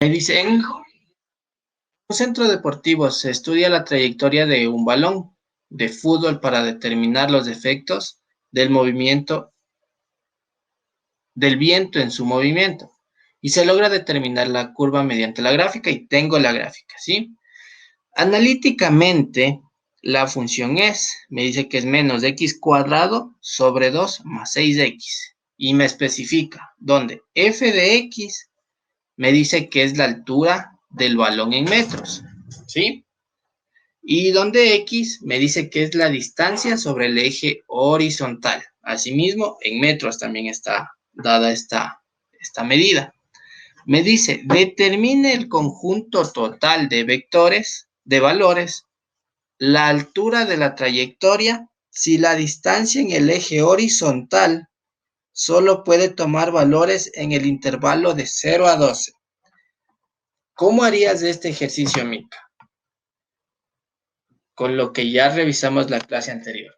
dice, en un centro deportivo se estudia la trayectoria de un balón de fútbol para determinar los efectos del movimiento del viento en su movimiento y se logra determinar la curva mediante la gráfica y tengo la gráfica, ¿sí? Analíticamente, la función me dice que es menos x cuadrado sobre 2 más 6x y me especifica donde f de x me dice que es la altura del balón en metros, ¿sí? Y donde x me dice que es la distancia sobre el eje horizontal. Asimismo, en metros también está dada esta medida. Me dice, determine el conjunto total de vectores, de valores, la altura de la trayectoria, si la distancia en el eje horizontal solo puede tomar valores en el intervalo de 0 a 12. ¿Cómo harías este ejercicio, Mica? Con lo que ya revisamos la clase anterior.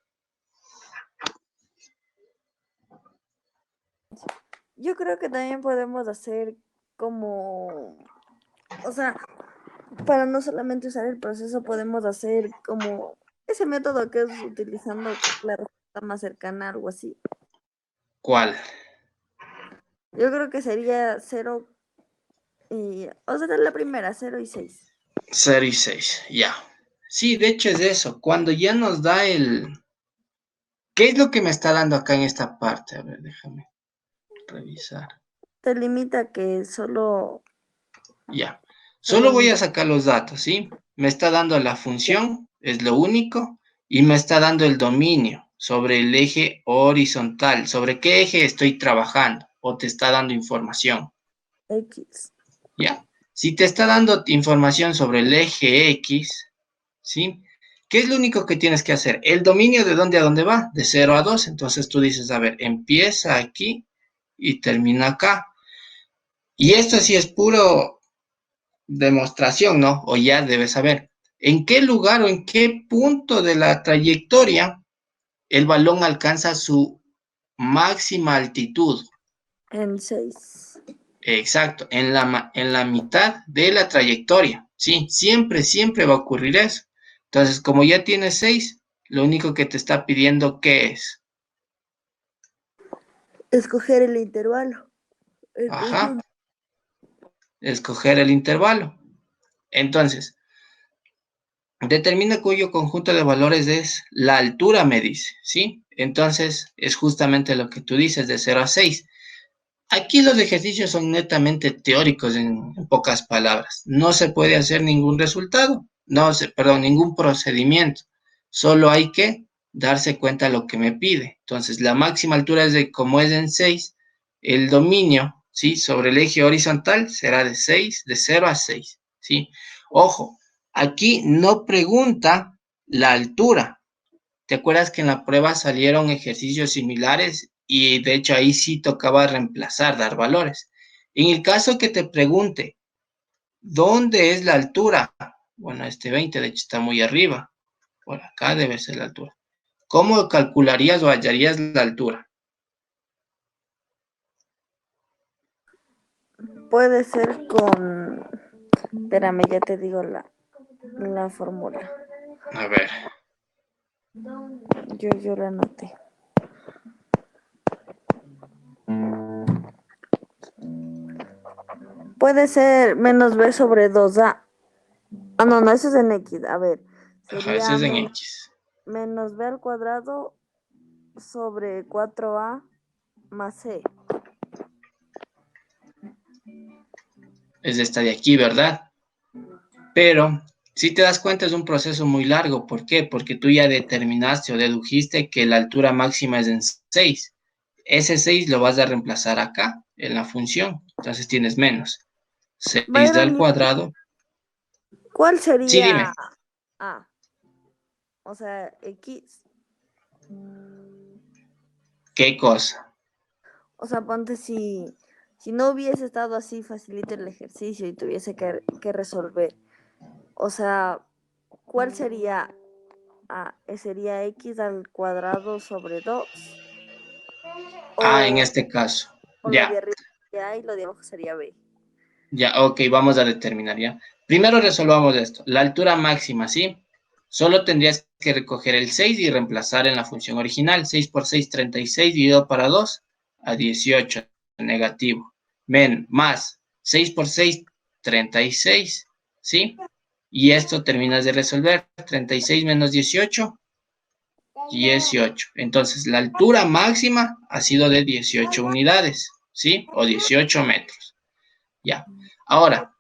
Yo creo que también podemos hacer como, o sea, para no solamente usar el proceso, podemos hacer como ese método que es utilizando la respuesta más cercana, algo así. ¿Cuál? Yo creo que sería 0 y, o sea, la primera, 0 y 6. 0 y 6, ya. Sí, de hecho es eso. Cuando ya nos da el... ¿Qué es lo que me está dando acá en esta parte? A ver, déjame revisar. Te limita que solo Ya. Solo voy a pregunta. sacar los datos, ¿sí? Me está dando la función, es lo único, y me está dando el dominio sobre el eje horizontal. ¿Sobre qué eje estoy trabajando? O te está dando información, X. ¿ya? Si te está dando información sobre el eje X, ¿sí? ¿Qué es lo único que tienes que hacer? El dominio de dónde a dónde va, de 0 a 2. Entonces tú dices, a ver, empieza aquí y termina acá. Y esto sí es puro demostración, ¿no? O ya debes saber. ¿En qué lugar o en qué punto de la trayectoria el balón alcanza su máxima altitud? En 6. Exacto, en la mitad de la trayectoria. Sí, siempre, siempre va a ocurrir eso. Entonces, como ya tienes 6, lo único que te está pidiendo, ¿qué es? Escoger el intervalo. El Ajá, conjunto. escoger el intervalo. Entonces, determina cuyo conjunto de valores es la altura, me dice, ¿sí? Entonces, es justamente lo que tú dices, de 0 a 6. Aquí los ejercicios son netamente teóricos en pocas palabras. No se puede hacer ningún resultado, perdón, ningún procedimiento. Solo hay que darse cuenta de lo que me pide. Entonces, la máxima altura es de, como es en 6, el dominio, ¿sí? Sobre el eje horizontal será de 6, de 0 a 6, ¿sí? Ojo, aquí no pregunta la altura. ¿Te acuerdas que en la prueba salieron ejercicios similares y de hecho ahí sí tocaba reemplazar, dar valores? En el caso que te pregunte, ¿dónde es la altura? Bueno, este 20 de hecho está muy arriba. Por acá debe ser la altura. ¿Cómo calcularías o hallarías la altura? Puede ser con. Espérame, ya te digo la fórmula. A ver, Yo la anoté. Puede ser menos b sobre 2a. Ah, no, no, eso es en x. A ver, ajá, ese sería es en X. menos b al cuadrado sobre 4a más c. Es esta de aquí, ¿verdad? Pero si te das cuenta es un proceso muy largo. ¿Por qué? Porque tú ya determinaste o dedujiste que la altura máxima es en 6. Ese 6 lo vas a reemplazar acá, en la función. Entonces tienes menos. 6 al Byron, cuadrado. ¿cuál Sí, sería dime. a? O sea, x. ¿Qué cosa? O sea, ponte si no hubiese estado así facilito el ejercicio y tuviese que resolver. O sea, ¿cuál sería a? ¿Sería x al cuadrado sobre 2? Ah, en O, este caso. o lo de Ya. arriba sería a y lo de abajo sería b. Ya, ok, vamos a determinar ya. Primero resolvamos esto. La altura máxima, ¿sí? Solo tendrías que recoger el 6 y reemplazar en la función original. 6 por 6, 36, dividido para 2, a 18, negativo. Más 6 por 6, 36, ¿sí? Y esto terminas de resolver. 36 menos 18, 18. Entonces, la altura máxima ha sido de 18 unidades, ¿sí? O 18 metros. Ya. Ahora,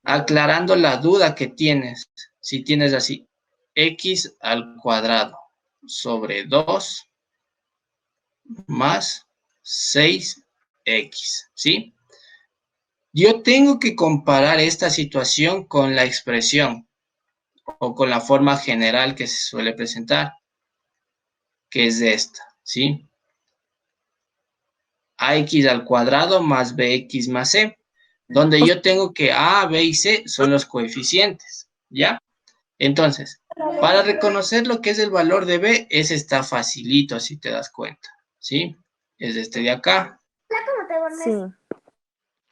aclarando la duda que tienes, si tienes así, x al cuadrado sobre 2 más 6x, ¿sí? Yo tengo que comparar esta situación con la expresión o con la forma general que se suele presentar, que es esta, ¿sí? Ax al cuadrado más bx más c, donde yo tengo que a, b y c son los coeficientes, ¿ya? Entonces, para reconocer lo que es el valor de B, ese está facilito, si te das cuenta, ¿sí? Es este de acá. Sí,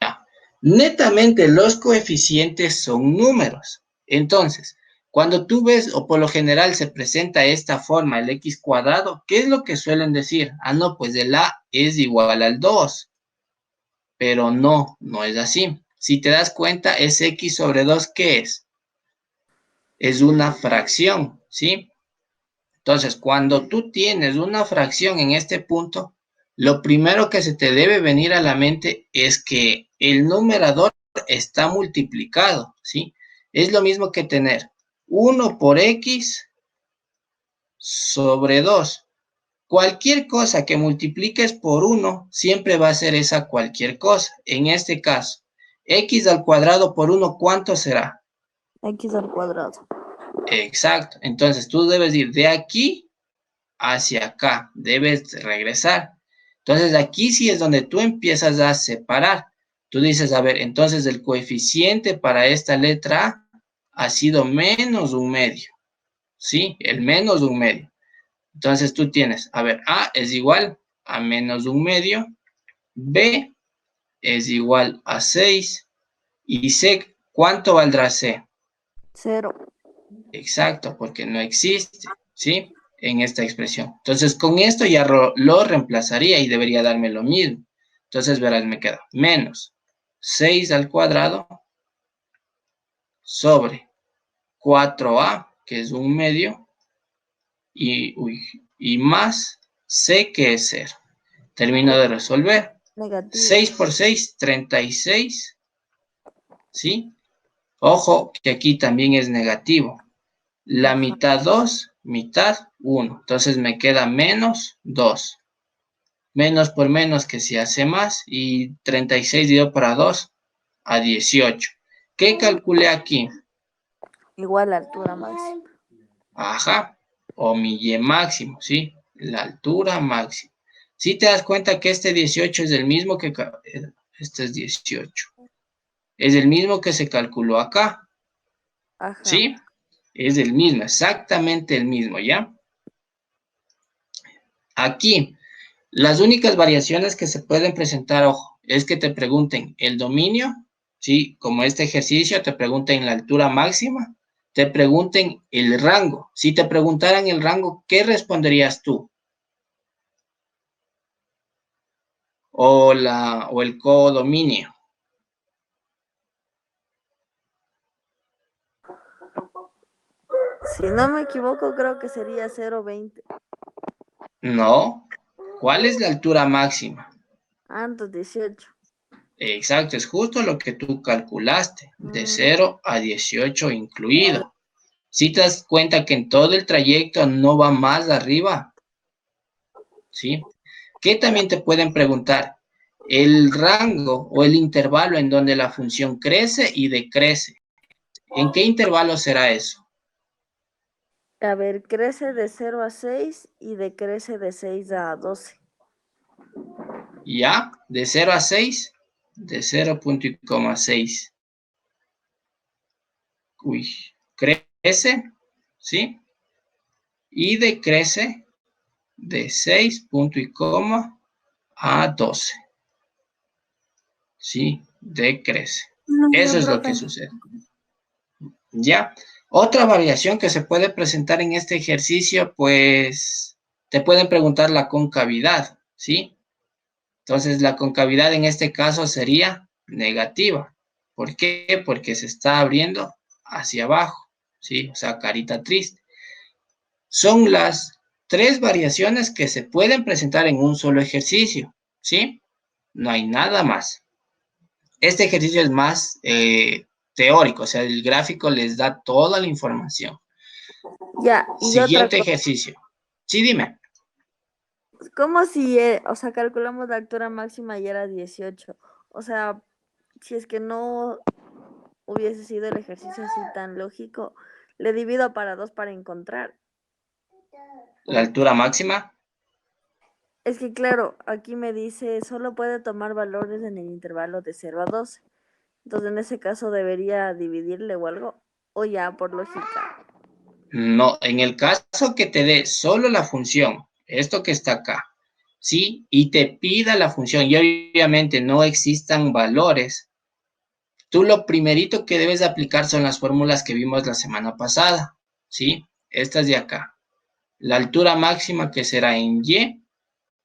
Ya. Netamente los coeficientes son números. Entonces, cuando tú ves, o por lo general se presenta esta forma, el x cuadrado, ¿qué es lo que suelen decir? Ah, no, pues el a es igual al 2, pero no, no es así. Si te das cuenta, es x sobre 2, ¿qué es? Es una fracción, ¿sí? Entonces, cuando tú tienes una fracción en este punto, lo primero que se te debe venir a la mente es que el numerador está multiplicado, ¿sí? Es lo mismo que tener 1 por x sobre 2. Cualquier cosa que multipliques por 1 siempre va a ser esa cualquier cosa. En este caso, x al cuadrado por 1, ¿cuánto será? x al cuadrado. Exacto. Entonces, tú debes ir de aquí hacia acá, debes regresar. Entonces aquí sí es donde tú empiezas a separar. Tú dices, a ver, entonces el coeficiente para esta letra A ha sido menos un medio, ¿sí? El menos un medio. Entonces tú tienes, a ver, A es igual a menos un medio, B es igual a 6 y C, ¿cuánto valdrá C? 0. Exacto, porque no existe, ¿sí? En esta expresión. Entonces, con esto ya lo reemplazaría y debería darme lo mismo. Entonces, verás, me queda menos 6 al cuadrado sobre 4a, que es un medio, y más c, que es 0. Termino de resolver. Negativo. 6 por 6, 36, ¿sí? Ojo que aquí también es negativo. La Ajá. mitad 2, mitad 1. Entonces me queda menos 2. Menos por menos que se hace más. Y 36 dividido para 2 a 18. ¿Qué calculé aquí? Igual a altura máxima. Ajá. O mi y máximo, ¿sí? La altura máxima. Si te das cuenta que este 18 es el mismo que... Este es 18. Es el mismo que se calculó acá, Ajá. ¿sí? Es el mismo, exactamente el mismo, ¿ya? Aquí, las únicas variaciones que se pueden presentar, ojo, es que te pregunten el dominio, ¿sí? Como este ejercicio, te pregunten la altura máxima, te pregunten el rango. Si te preguntaran el rango, ¿qué responderías tú? O el codominio. Si no me equivoco, creo que sería 0,20. No. ¿Cuál es la altura máxima? Antes 18. Exacto, es justo lo que tú calculaste, de Mm, 0 a 18 incluido. Si te das cuenta que en todo el trayecto no va más arriba, ¿sí? ¿Qué también te pueden preguntar? El rango o el intervalo en donde la función crece y decrece. ¿En qué intervalo será eso? A ver, crece de 0 a 6 y decrece de 6 a 12. ¿Ya? De 0 a 6, de 0,6. Uy, crece, ¿sí? Y decrece de 6 punto y coma a 12. ¿Sí? Decrece. Eso No, es lo que profe. sucede. ¿Ya? Otra variación que se puede presentar en este ejercicio, pues, te pueden preguntar la concavidad, ¿sí? Entonces, la concavidad en este caso sería negativa. ¿Por qué? Porque se está abriendo hacia abajo, ¿sí? O sea, carita triste. Son las tres variaciones que se pueden presentar en un solo ejercicio, ¿sí? No hay nada más. Este ejercicio es más teórico, o sea, el gráfico les da toda la información. Ya, y otra Siguiente cosa. ejercicio. Sí, dime. ¿Cómo si, o sea, calculamos la altura máxima y era 18? O sea, si es que no hubiese sido el ejercicio así tan lógico, le divido para 2 para encontrar. La altura máxima. Es que claro, aquí me dice, solo puede tomar valores en el intervalo de 0 a 12. Entonces en ese caso debería dividirle o algo, o ya por lógica. No, en el caso que te dé solo la función, esto que está acá, ¿sí? Y te pida la función y obviamente no existan valores, tú lo primerito que debes aplicar son las fórmulas que vimos la semana pasada, ¿sí? Estas de acá. La altura máxima que será en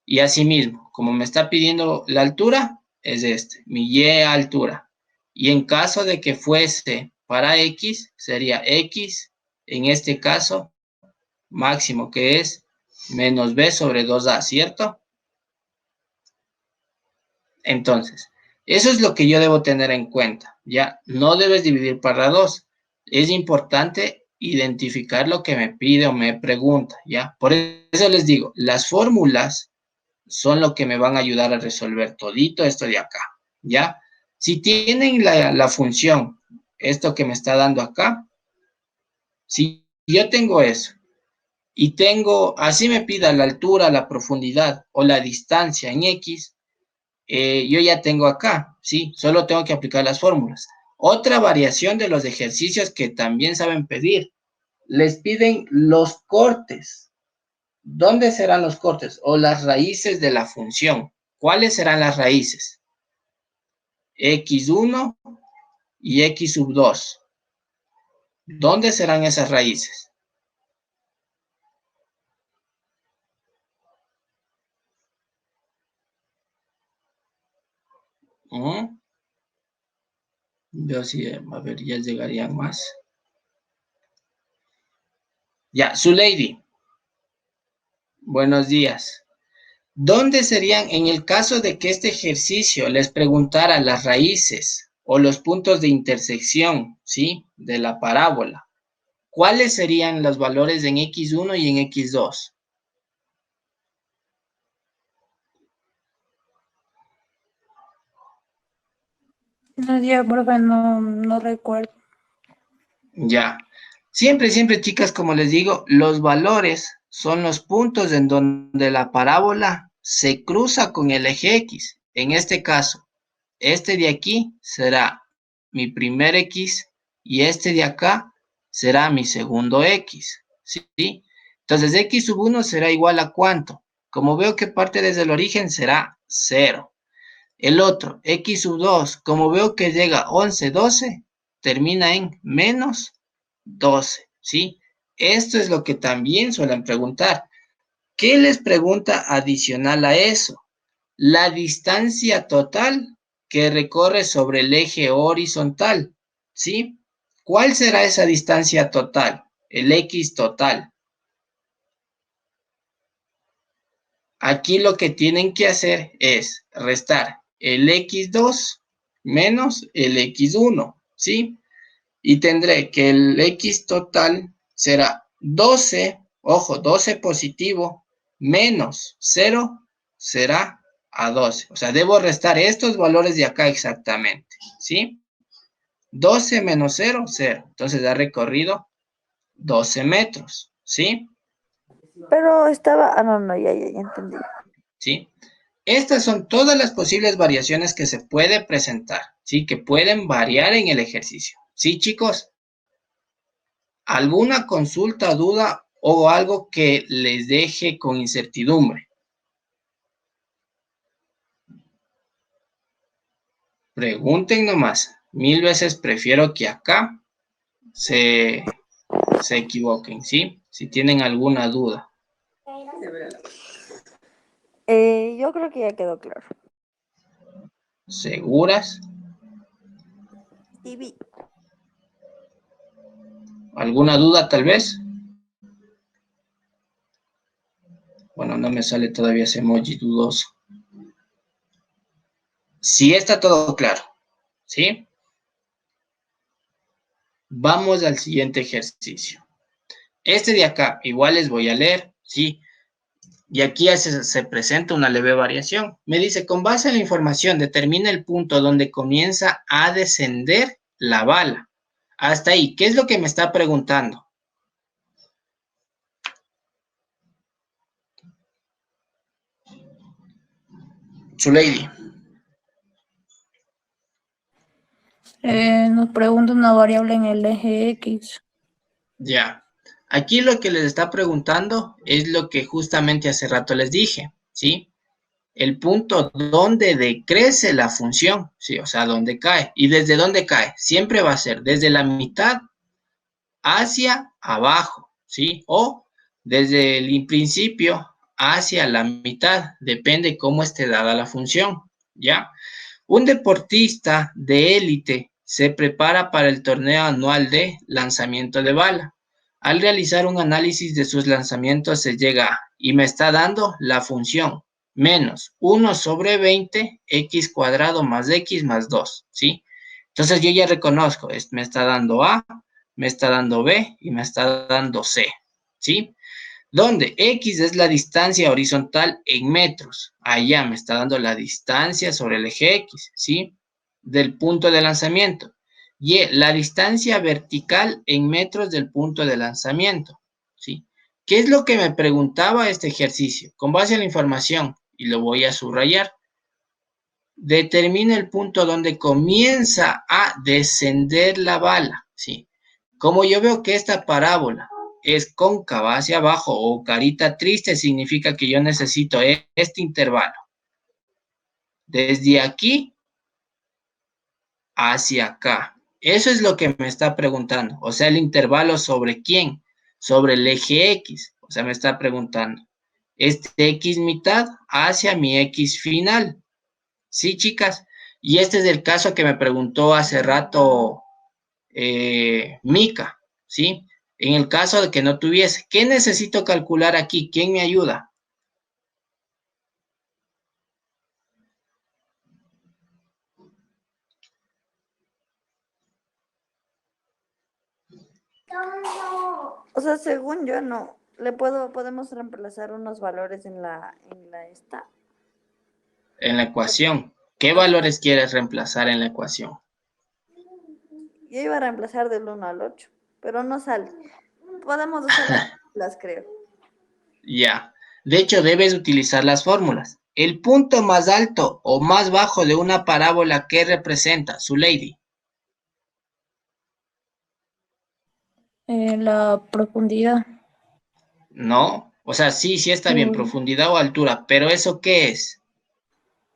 y asimismo, como me está pidiendo la altura, es mi y altura. Y en caso de que fuese para x, sería x, en este caso, máximo, que es menos b sobre 2a, ¿cierto? Entonces, eso es lo que yo debo tener en cuenta, ¿ya? No debes dividir para 2. Es importante identificar lo que me pide o me pregunta, ¿ya? Por eso les digo, las fórmulas son lo que me van a ayudar a resolver todito esto de acá, ¿ya? Si tienen la función, esto que me está dando acá, si yo tengo eso, y tengo, así me pida la altura, la profundidad o la distancia en X, yo ya tengo acá, ¿sí? Solo tengo que aplicar las fórmulas. Otra variación de los ejercicios que también saben pedir, les piden los cortes. ¿Dónde serán los cortes? O las raíces de la función. ¿Cuáles serán las raíces? X1 y X sub 2. ¿Dónde serán esas raíces? ¿Mm? Yo sí, a ver, ya llegarían más. Ya, su lady. Buenos días. ¿Dónde serían, en el caso de que este ejercicio les preguntara las raíces o los puntos de intersección, ¿sí? De la parábola? ¿Cuáles serían los valores en X1 y en X2? No, ya, profe, no, no recuerdo. Ya. Siempre, siempre, chicas, como les digo, los valores son los puntos en donde la parábola se cruza con el eje X. En este caso, este de aquí será mi primer X y este de acá será mi segundo X, ¿sí? Entonces, X sub 1 será igual a ¿cuánto? Como veo que parte desde el origen, será 0. El otro, X sub 2, como veo que llega 11, 12, termina en menos 12, ¿sí? Esto es lo que también suelen preguntar. ¿Qué les pregunta adicional a eso? La distancia total que recorre sobre el eje horizontal, ¿sí? ¿Cuál será esa distancia total? El X total. Aquí lo que tienen que hacer es restar el X2 menos el X1, ¿sí? Y tendré que el X total será 12, ojo, 12 positivo, menos 0 será a 12. O sea, debo restar estos valores de acá exactamente, ¿sí? 12 menos 0, 0. Entonces ha recorrido 12 metros, ¿sí? Pero estaba, no, no, ya entendí. ¿Sí? Estas son todas las posibles variaciones que se puede presentar, ¿sí? Que pueden variar en el ejercicio. ¿Sí, chicos? ¿Alguna consulta, duda o algo que les deje con incertidumbre? Pregunten nomás. Mil veces prefiero que acá se equivoquen, ¿sí? Si tienen alguna duda. Yo creo que ya quedó claro. ¿Seguras? TV. ¿Alguna duda tal vez? Bueno, no me sale todavía ese emoji dudoso. Sí está todo claro, ¿sí? Vamos al siguiente ejercicio. Este de acá, igual les voy a leer, ¿sí? Y aquí se presenta una leve variación. Me dice, con base en la información, determina el punto donde comienza a descender la bala. Hasta ahí, ¿qué es lo que me está preguntando? Zuleidi. Nos pregunta una variable en el eje X. Ya. Aquí lo que les está preguntando es lo que justamente hace rato les dije, ¿sí? El punto donde decrece la función, ¿sí? O sea, donde cae. ¿Y desde dónde cae? Siempre va a ser desde la mitad hacia abajo, ¿sí? O desde el principio hacia la mitad, depende cómo esté dada la función, ¿ya? Un deportista de élite se prepara para el torneo anual de lanzamiento de bala. Al realizar un análisis de sus lanzamientos se llega a, y me está dando la función, menos 1 sobre 20 x cuadrado más x más 2, ¿sí? Entonces yo ya reconozco, me está dando A, me está dando B y me está dando C, ¿sí? Donde X es la distancia horizontal en metros. Allá me está dando la distancia sobre el eje X, ¿sí? Del punto de lanzamiento. Y la distancia vertical en metros del punto de lanzamiento, ¿sí? ¿Qué es lo que me preguntaba este ejercicio? Con base a la información, y lo voy a subrayar, determina el punto donde comienza a descender la bala, ¿sí? Como yo veo que esta parábola es cóncava hacia abajo o carita triste, significa que yo necesito este intervalo. Desde aquí hacia acá. Eso es lo que me está preguntando. O sea, el intervalo sobre quién. Sobre el eje X. O sea, me está preguntando. Este X mitad hacia mi X final. ¿Sí, chicas? Y este es el caso que me preguntó hace rato Mica, ¿sí? En el caso de que no tuviese, ¿qué necesito calcular aquí? ¿Quién me ayuda? O sea, según yo no. Podemos reemplazar unos valores en la esta. En la ecuación. ¿Qué Ajá. valores quieres reemplazar en la ecuación? Yo iba a reemplazar del 1 al 8, pero no sale. Podemos usar las creo. Ya. De hecho, debes utilizar las fórmulas. El punto más alto o más bajo de una parábola, ¿qué representa? Su lady. La profundidad. No. O sea, sí, sí está bien, Uy, profundidad o altura, pero ¿eso qué es?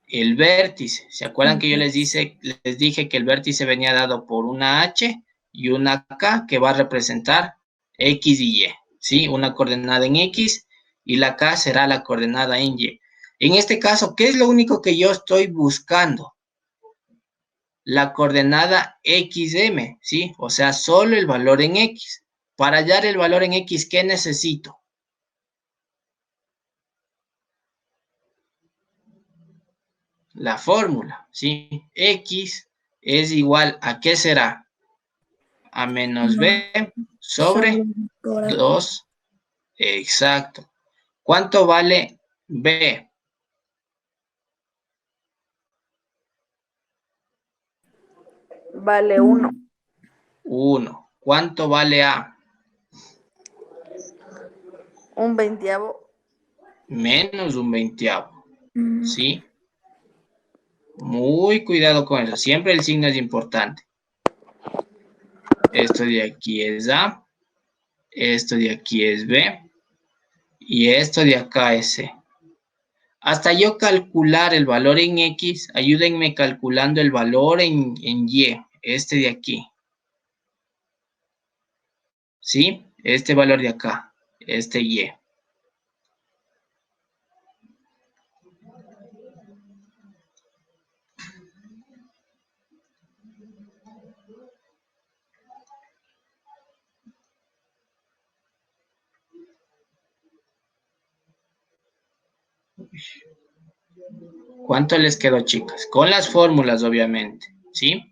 El vértice. ¿Se acuerdan que yo les dije que el vértice venía dado por una H y una K que va a representar X y Y? ¿Sí? Una coordenada en X y la K será la coordenada en Y. En este caso, ¿qué es lo único que yo estoy buscando? La coordenada XM, ¿sí? O sea, solo el valor en X. Para hallar el valor en X, ¿qué necesito? La fórmula, ¿sí? X es igual a, ¿qué será? A menos no, B sobre sobre por aquí. 2. Exacto. ¿Cuánto vale B? Vale 1. 1. ¿Cuánto vale A? Un veinteavo. Menos un veinteavo. Mm, ¿Sí? Muy cuidado con eso. Siempre el signo es importante. Esto de aquí es A. Esto de aquí es B. Y esto de acá es C. Hasta yo calcular el valor en X, ayúdenme calculando el valor en Y. este de aquí. ¿Sí? Este valor de acá, este Y. ¿Cuánto les quedó, chicas? Con las fórmulas, obviamente, ¿sí?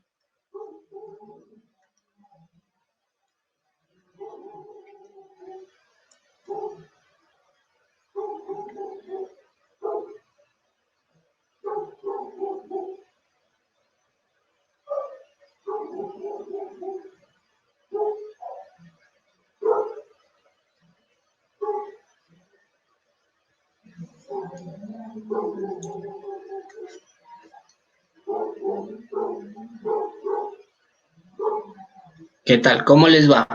¿Qué tal? ¿Cómo les va?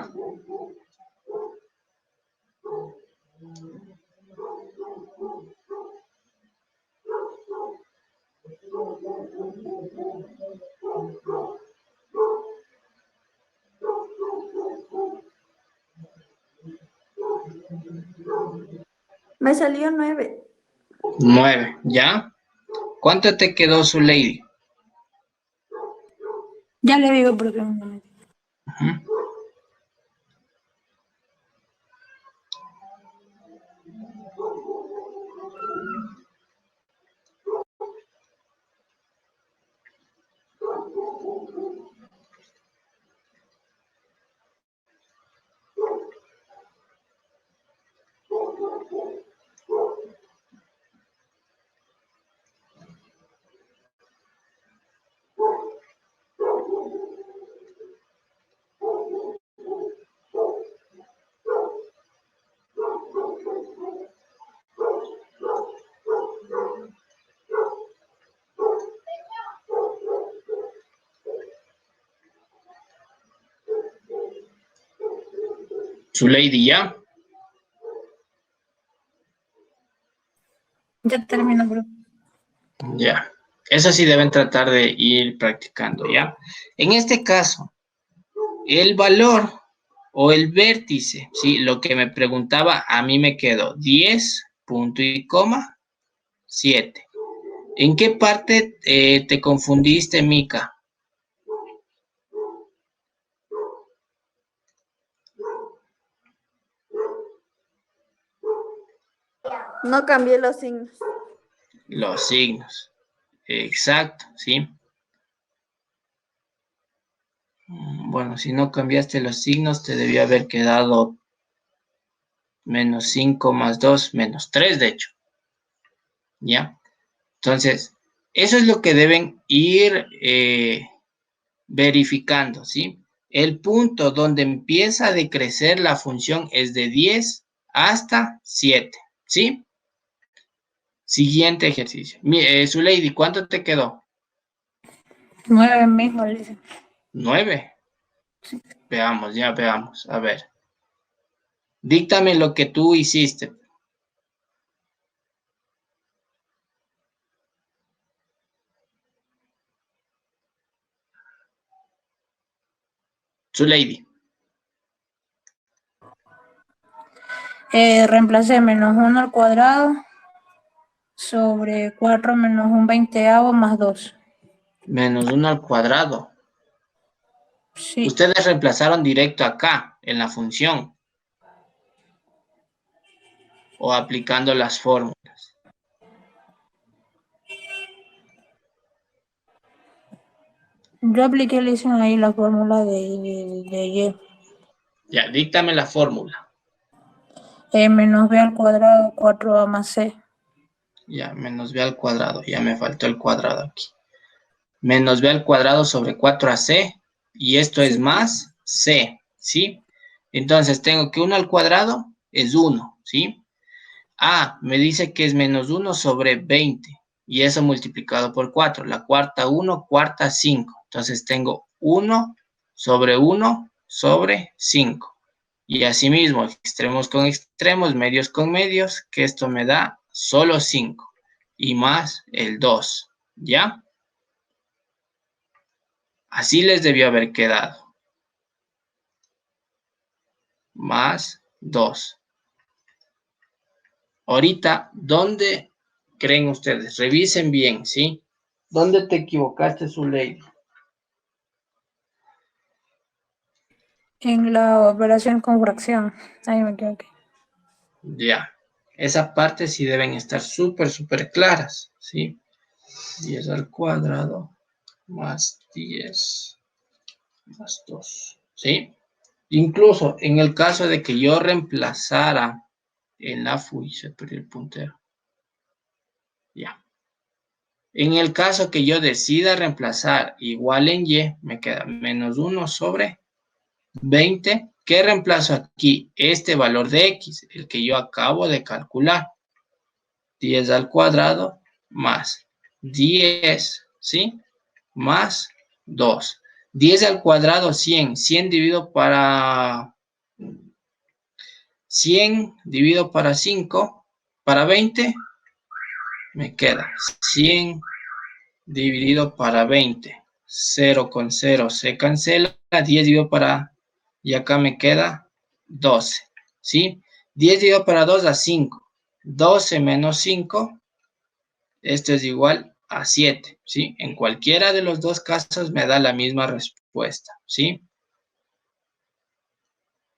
Me salió 9. 9, ¿ya? ¿Cuánto te quedó, su lady? Ya le digo porque un momento. Ujú. Su lady, ¿ya? Ya termino, bro. Ya. Eso sí deben tratar de ir practicando, ¿ya? En este caso, el valor o el vértice, ¿sí? Lo que me preguntaba, a mí me quedó 10, punto y coma, 7. ¿En qué parte te confundiste, Mica? No cambié los signos. Los signos. Exacto, ¿sí? Bueno, si no cambiaste los signos, te debió haber quedado menos 5 más 2, menos 3, de hecho. ¿Ya? Entonces, eso es lo que deben ir verificando, ¿sí? El punto donde empieza a decrecer la función es de 10 hasta 7, ¿sí? Siguiente ejercicio. Su lady, ¿cuánto te quedó? 9 mismo, le dice. 9. Veamos, ya veamos. A ver. Díctame lo que tú hiciste. Su lady. Reemplacé menos 1 al cuadrado sobre 4 menos un veinteavo más 2. Menos 1 al cuadrado. Sí. Ustedes reemplazaron directo acá, en la función. O aplicando las fórmulas. Yo apliqué, le hice ahí la fórmula de Y. Ya, díctame la fórmula. Menos B al cuadrado, 4A más C. Ya, menos b al cuadrado. Ya me faltó el cuadrado aquí. Menos b al cuadrado sobre 4ac. Y esto es Sí. más c, ¿sí? Entonces tengo que 1 al cuadrado es 1, ¿sí? A me dice que es menos 1 sobre 20. Y eso multiplicado por 4. La cuarta 1, cuarta 5. Entonces tengo 1 sobre 5. Y asimismo, extremos con extremos, medios con medios, que esto me da solo 5. Y más el 2, ¿ya? Así les debió haber quedado. Más 2. Ahorita, ¿dónde creen ustedes? Revisen bien, ¿sí? ¿Dónde te equivocaste, Zuley? En la operación con fracción. Ahí me equivoqué. Ya. Esa parte sí deben estar súper claras, ¿sí? 10 al cuadrado más 10 más 2, ¿sí? Incluso en el caso de que yo reemplazara en la FUI, se perdió el puntero. Ya. En el caso que yo decida reemplazar igual en Y, me queda menos 1 sobre 20. ¿Qué reemplazo aquí? Este valor de X, el que yo acabo de calcular. 10 al cuadrado más 10, ¿sí? Más 2. 10 al cuadrado, 100. 100 dividido para 100 dividido para 5, para 20, me queda 100 dividido para 20. 0 con 0 se cancela. 10 dividido para, y acá me queda 12, ¿sí? 10 dividido para 2 a 5. 12 menos 5, esto es igual a 7, ¿sí? En cualquiera de los dos casos me da la misma respuesta, ¿sí?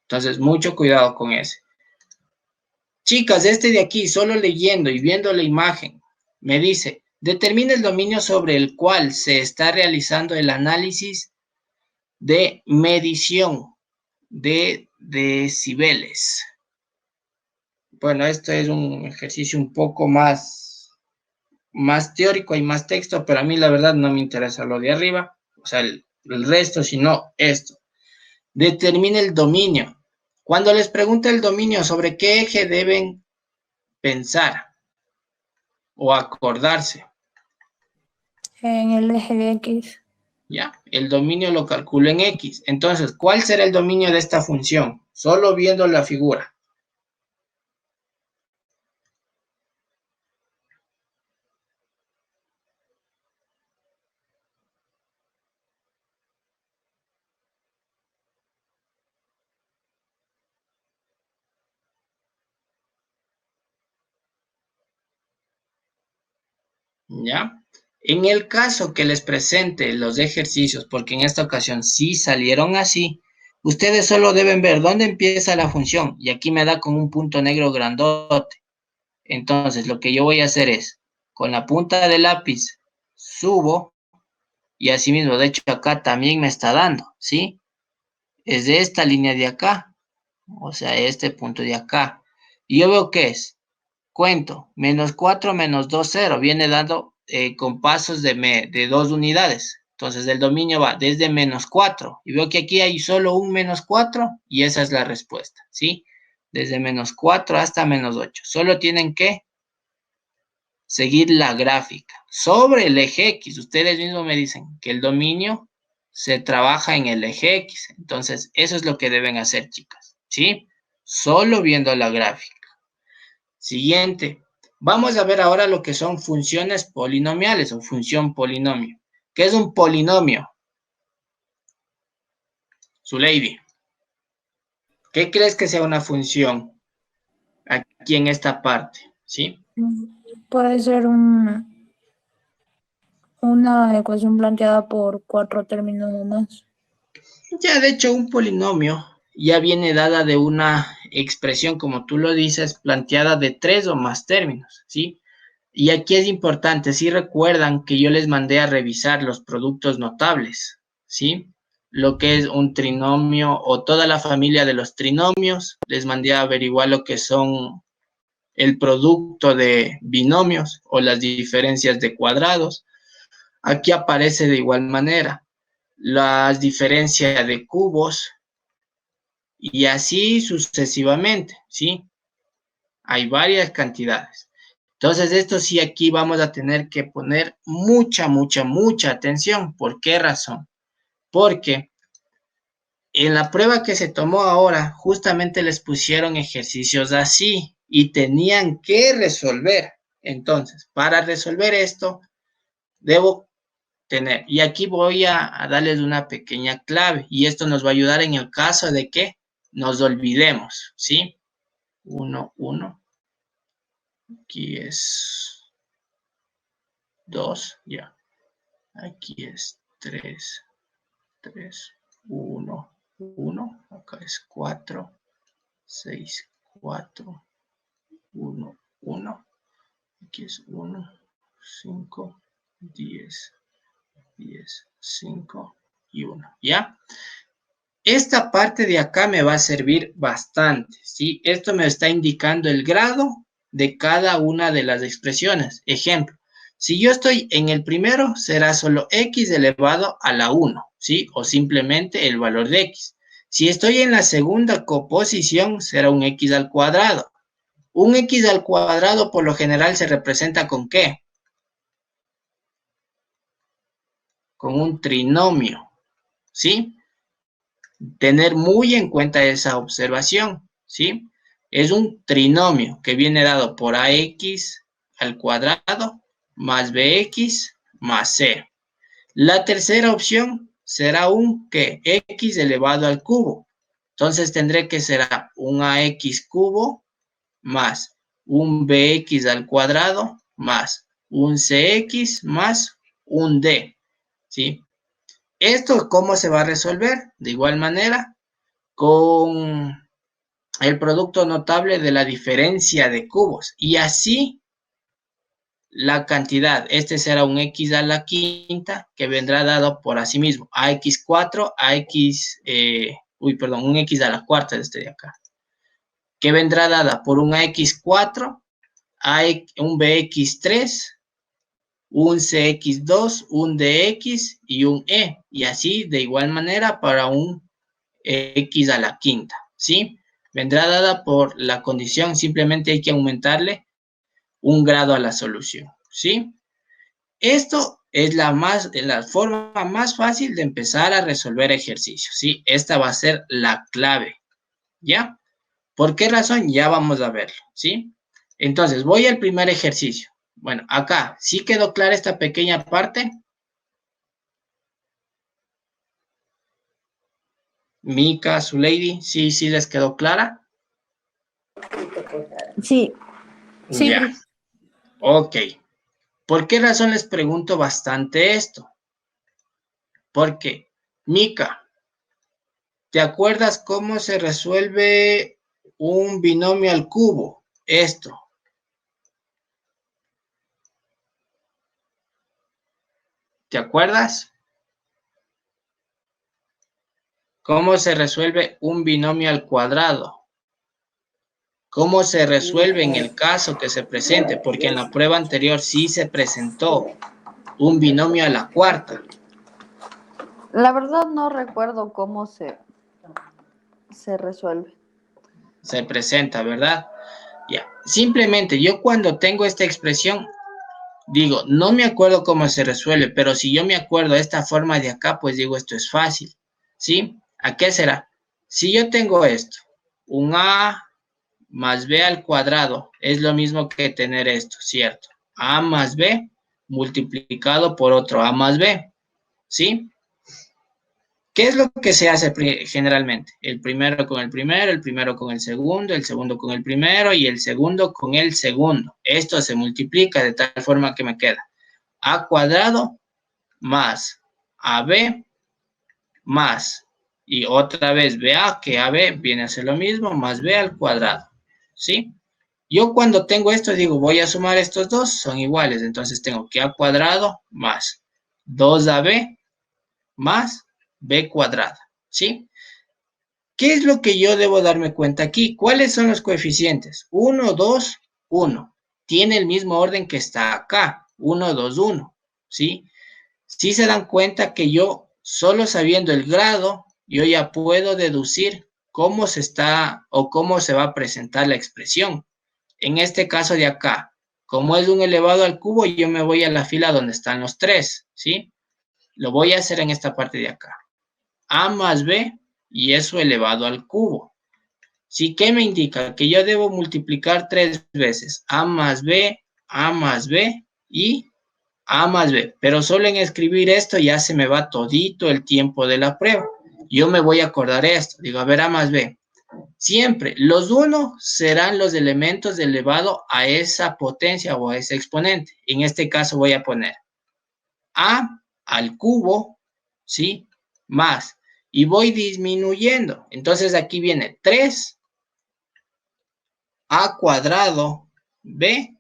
Entonces, mucho cuidado con ese. Chicas, este de aquí, solo leyendo y viendo la imagen, me dice, determina el dominio sobre el cual se está realizando el análisis de medición de decibeles. Bueno, esto es un ejercicio un poco más teórico y más texto, pero a mí la verdad no me interesa lo de arriba, o sea, el resto, sino esto. Determina el dominio. Cuando les pregunta el dominio, ¿sobre qué eje deben pensar o acordarse? En el eje de X. Ya, el dominio lo calculo en X. Entonces, ¿cuál será el dominio de esta función? Solo viendo la figura. ¿Ya? En el caso que les presente los ejercicios, porque en esta ocasión sí salieron así, ustedes solo deben ver dónde empieza la función y aquí me da con un punto negro grandote. Entonces, lo que yo voy a hacer es, con la punta del lápiz, subo y así mismo, de hecho, acá también me está dando, ¿sí? Es de esta línea de acá, o sea, este punto de acá. Y yo veo que es, cuento, menos 4 menos 2, 0, viene dando con pasos de 2 unidades. Entonces el dominio va desde menos 4 y veo que aquí hay solo un menos 4 y esa es la respuesta, ¿sí? Desde menos 4 hasta menos 8. Solo tienen que seguir la gráfica. Sobre el eje X, ustedes mismos me dicen que el dominio se trabaja en el eje X. Entonces eso es lo que deben hacer, chicas, ¿sí? Solo viendo la gráfica. Siguiente. Vamos a ver ahora lo que son funciones polinomiales o función polinomio. ¿Qué es un polinomio? Zuleidi, ¿qué crees que sea una función aquí en esta parte? ¿Sí? Puede ser una ecuación planteada por 4 términos o más. Ya, de hecho, un polinomio ya viene dada de una expresión, como tú lo dices, planteada de 3 o más términos, ¿sí? Y aquí es importante, si recuerdan que yo les mandé a revisar los productos notables, ¿sí? Lo que es un trinomio o toda la familia de los trinomios, les mandé a averiguar lo que son el producto de binomios o las diferencias de cuadrados. Aquí aparece de igual manera las diferencias de cubos y así sucesivamente, ¿sí? Hay varias cantidades. Entonces, esto sí aquí vamos a tener que poner mucha atención. ¿Por qué razón? Porque en la prueba que se tomó ahora, justamente les pusieron ejercicios así y tenían que resolver. Entonces, para resolver esto, debo tener. Y aquí voy a darles una pequeña clave. Y esto nos va a ayudar en el caso de que nos olvidemos, ¿sí? 1, 1. Aquí es 2, ya. Aquí es 3, 3, 1, 1. Acá es 4, 6, 4, 1, 1. Aquí es 1, 5, 10, 10, 5 y 1, ¿ya? Esta parte de acá me va a servir bastante, ¿sí? Esto me está indicando el grado de cada una de las expresiones. Ejemplo, si yo estoy en el primero, será solo x elevado a la 1, ¿sí? O simplemente el valor de x. Si estoy en la segunda composición, será un x al cuadrado. Un x al cuadrado por lo general se representa ¿con qué? Con un trinomio, ¿sí? Tener muy en cuenta esa observación, ¿sí? Es un trinomio que viene dado por ax al cuadrado más bx más c. La tercera opción será un que x elevado al cubo. Entonces tendré que ser un ax cubo más un bx al cuadrado más un cx más un d, ¿sí? ¿Esto cómo se va a resolver? De igual manera, con el producto notable de la diferencia de cubos. Y así la cantidad. Este será un x a la quinta que vendrá dado por sí mismo. AX4, un x a la cuarta de este de acá. Que vendrá dada por un AX4, un BX3, un CX2, un DX y un E. Y así de igual manera para un x a la quinta, ¿sí? Vendrá dada por la condición, simplemente hay que aumentarle un grado a la solución, ¿sí? Esto es la forma más fácil de empezar a resolver ejercicios, ¿sí? Esta va a ser la clave, ¿ya? ¿Por qué razón? Ya vamos a verlo, ¿sí? Entonces, voy al primer ejercicio. Bueno, acá, ¿sí quedó clara esta pequeña parte? Mica, Zuleidi, ¿sí les quedó clara? Sí, Sí, Ya, profe. ok. ¿Por qué razón les pregunto bastante esto? Porque, Mica, ¿te acuerdas cómo se resuelve un binomio al cubo? Esto. ¿Te acuerdas? ¿Cómo se resuelve un binomio al cuadrado? ¿Cómo se resuelve en el caso que se presente? Porque en la prueba anterior sí se presentó un binomio a la cuarta. la verdad no recuerdo cómo se resuelve. Se presenta, ¿verdad? Ya. Simplemente yo cuando tengo esta expresión, digo, no me acuerdo cómo se resuelve, pero si yo me acuerdo de esta forma de acá, pues digo, esto es fácil, ¿sí? ¿A qué será? Si yo tengo esto, un a más b al cuadrado, es lo mismo que tener esto, ¿cierto? A más b multiplicado por otro a más b, ¿sí? ¿Qué es lo que se hace generalmente? El primero con el primero con el segundo con el primero y el segundo con el segundo. Esto se multiplica de tal forma que me queda a cuadrado más AB más, y otra vez BA, que AB viene a ser lo mismo, más B al cuadrado, ¿sí? Yo cuando tengo esto digo, voy a sumar estos dos, son iguales, entonces tengo que A cuadrado más 2AB más B cuadrada, ¿sí? ¿Qué es lo que yo debo darme cuenta aquí? ¿Cuáles son los coeficientes? 1, 2, 1. Tiene el mismo orden que está acá, 1, 2, 1, ¿sí? Si se dan cuenta que yo, solo sabiendo el grado, yo ya puedo deducir cómo se está o cómo se va a presentar la expresión. En este caso de acá, como es un elevado al cubo, yo me voy a la fila donde están los 3, ¿sí? Lo voy a hacer en esta parte de acá. A más B y eso elevado al cubo. ¿Sí? ¿Qué me indica? Que yo debo multiplicar 3 veces. A más B y A más B. Pero solo en escribir esto ya se me va todito el tiempo de la prueba. Yo me voy a acordar esto. Digo, a ver, A más B. Siempre los 1 serán los elementos elevado a esa potencia o a ese exponente. En este caso voy a poner A al cubo, ¿sí? Más. Y voy disminuyendo. Entonces aquí viene 3 A cuadrado B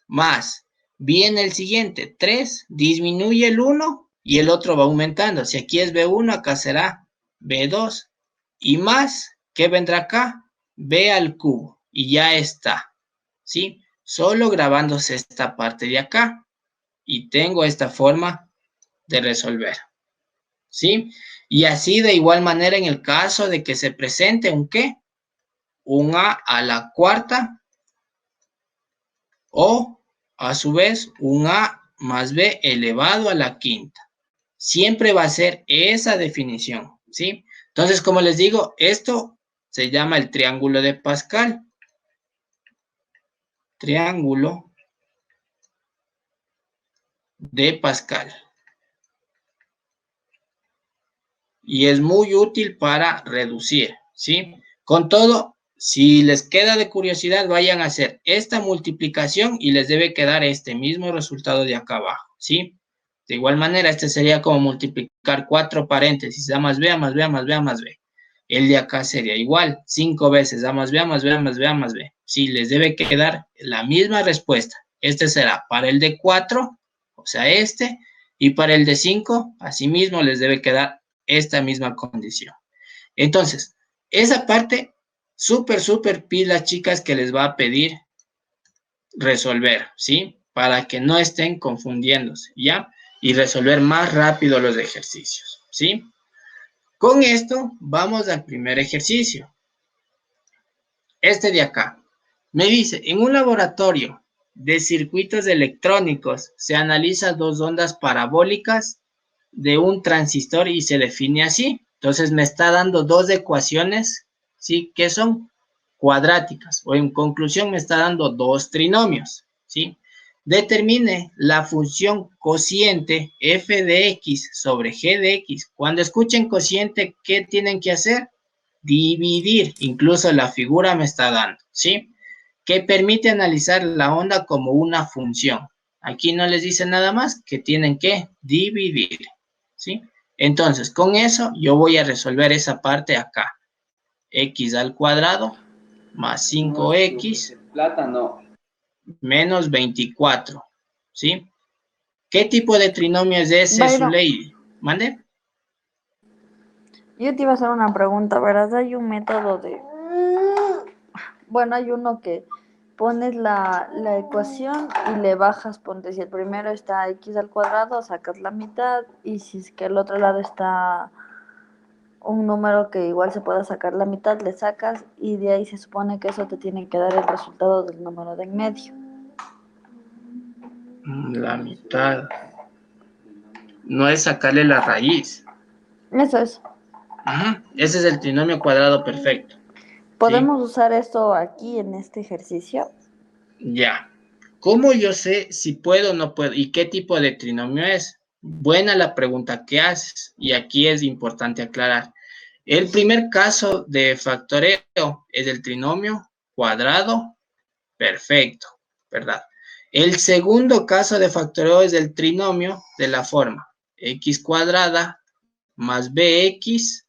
más. Viene el siguiente, 3, disminuye el 1 y el otro va aumentando. Si aquí es B1, acá será B2. Y más, ¿qué vendrá acá? B al cubo. Y ya está, ¿sí? Solo grabándose esta parte de acá. Y tengo esta forma de resolver, ¿sí? Y así de igual manera en el caso de que se presente un ¿qué? Un a la cuarta o a su vez un a más b elevado a la quinta. Siempre va a ser esa definición, ¿sí? Entonces, como les digo, esto se llama el triángulo de Pascal. Triángulo de Pascal. Y es muy útil para reducir, ¿sí? Con todo, si les queda de curiosidad, vayan a hacer esta multiplicación y les debe quedar este mismo resultado de acá abajo, ¿sí? De igual manera, este sería como multiplicar 4 paréntesis, A más B, A más B, A más B, A más B. El de acá sería igual, 5 veces A más B, A más B, A más B, A más B. Sí, les debe quedar la misma respuesta. Este será para el de 4, o sea, este, y para el de 5, asimismo les debe quedar esta misma condición. Entonces, esa parte, súper pilas, chicas, que les va a pedir resolver, ¿sí? Para que no estén confundiéndose, ¿ya? Y resolver más rápido los ejercicios, ¿sí? Con esto, vamos al primer ejercicio. Este de acá. Me dice, en un laboratorio de circuitos electrónicos se analiza 2 ondas parabólicas de un transistor y se define así. Entonces me está dando 2 ecuaciones, ¿sí? Que son cuadráticas. O en conclusión me está dando 2 trinomios, ¿sí? Determine la función cociente f de x sobre g de x. Cuando escuchen cociente, ¿qué tienen que hacer? Dividir. Incluso la figura me está dando, ¿sí? Que permite analizar la onda como una función. Aquí no les dice nada más que tienen que dividir, ¿sí? Entonces, con eso yo voy a resolver esa parte acá. X al cuadrado más 5x menos 24, ¿sí? ¿Qué tipo de trinomio es ese, Byron, Zuley? ¿Mande? yo te iba a hacer una pregunta, ¿verdad? Hay un método de... Bueno, hay uno que pones la ecuación y le bajas, ponte, si el primero está x al cuadrado, sacas la mitad, y si es que el otro lado está un número que igual se pueda sacar la mitad, le sacas, y de ahí se supone que eso te tiene que dar el resultado del número de en medio. La mitad. No es sacarle la raíz. Eso es. Ajá. Ese es el trinomio cuadrado perfecto. ¿Sí? ¿Podemos usar esto aquí en este ejercicio? Ya. ¿Cómo yo sé si puedo o no puedo? ¿Y qué tipo de trinomio es? Buena la pregunta que haces. Y aquí es importante aclarar. El primer caso de factoreo es el trinomio cuadrado perfecto, ¿verdad? El segundo caso de factoreo es el trinomio de la forma x cuadrada más bx